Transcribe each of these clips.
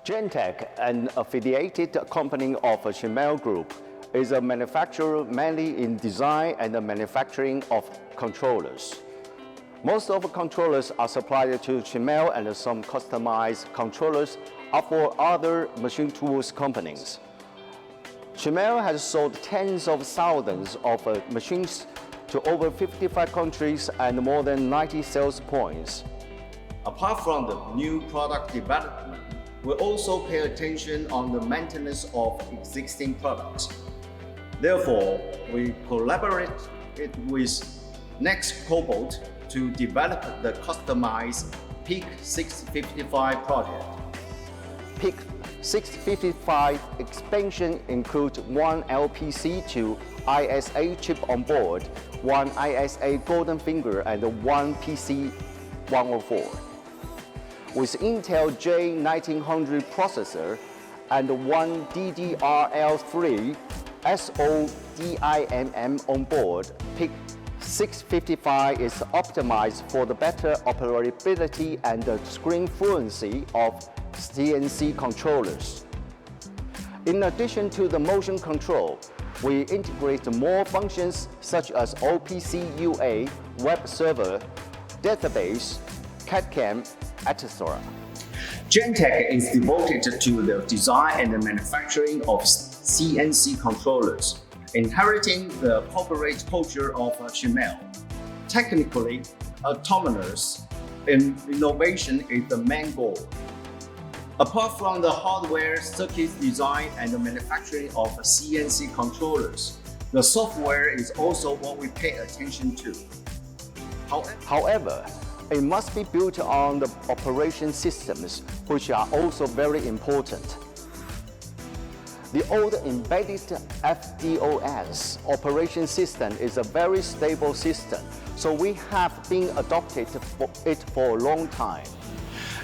GENTEC, an affiliated company of Schimel Group, is a manufacturer mainly in design and the manufacturing of controllers. Most of the controllers are supplied to Schimel, and some customized controllers are for other machine tools companies. Schimel has sold tens of thousands of machines to over 55 countries and more than 90 sales points. Apart from the new product development, we also pay attention on the maintenance of existing products. Therefore, we collaborate with NexCOBOT to develop the customized PIC 655 project. PIC 655 expansion includes one LPC to ISA chip on board, one ISA golden finger, and one PC104. With Intel J1900 processor and one DDR3 SODIMM on board, PIC 655 is optimized for the better operability and the screen fluency of CNC controllers. In addition to the motion control, we integrate more functions such as OPC UA, web server, database, CAD/CAM, etc. GENTEC is devoted to the design and the manufacturing of CNC controllers, inheriting the corporate culture of Schimel. Technically, autonomous innovation is the main goal. Apart from the hardware circuit design and the manufacturing of CNC controllers, the software is also what we pay attention to. However, it must be built on the operation systems, which are also very important. The old embedded FTOS operation system is a very stable system, so we have been adopted for a long time.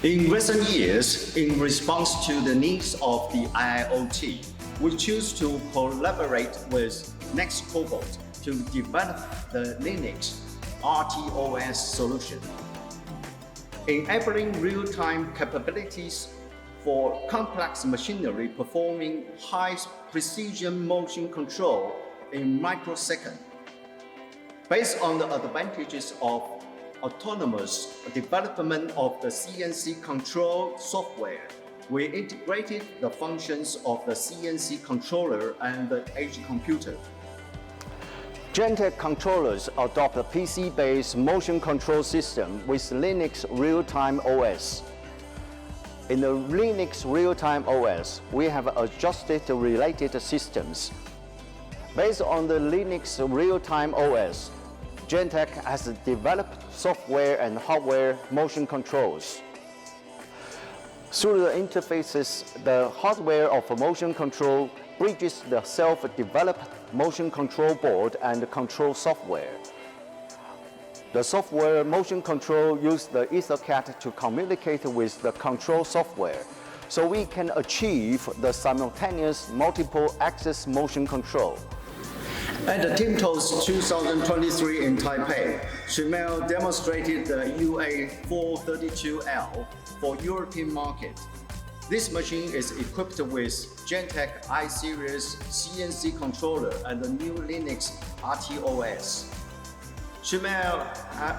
In recent years, in response to the needs of the IIoT, we choose to collaborate with NexCOBOT to develop the Linux RTOS solution, enabling real-time capabilities for complex machinery performing high-precision motion control in microseconds. Based on the advantages of autonomous development of the CNC control software, we integrated the functions of the CNC controller and the edge computer. GENTEC controllers adopt a PC-based motion control system with Linux Real-Time OS. In the Linux Real-Time OS, we have adjusted the related systems. Based on the Linux Real-Time OS, GENTEC has developed software and hardware motion controls. Through the interfaces, the hardware of motion control bridges the self-developed motion control board and the control software. The software motion control uses the EtherCAT to communicate with the control software, so we can achieve the simultaneous multiple axis motion control. At the TIMTOS 2023 in Taipei, Schimel demonstrated the UA432L for European market. This machine is equipped with GENTEC I-Series CNC controller and the new Linux RTOS. Schimel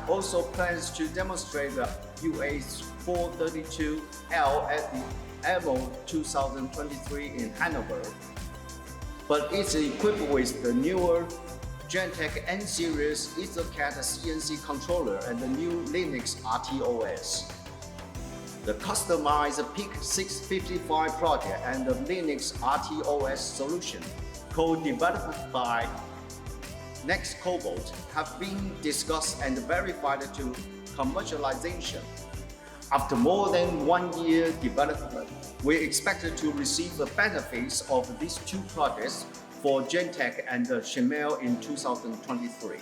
also plans to demonstrate the UA432L at the EMO 2023 in Hanover, but it's equipped with the newer GENTEC N-Series EtherCAT CNC controller and the new Linux RTOS. The customized PIC 655 project and the Linux RTOS solution, co-developed by NexCOBOT, have been discussed and verified to commercialization. After more than 1 year development, we expect to receive the benefits of these two projects for GENTEC and Schimel in 2023.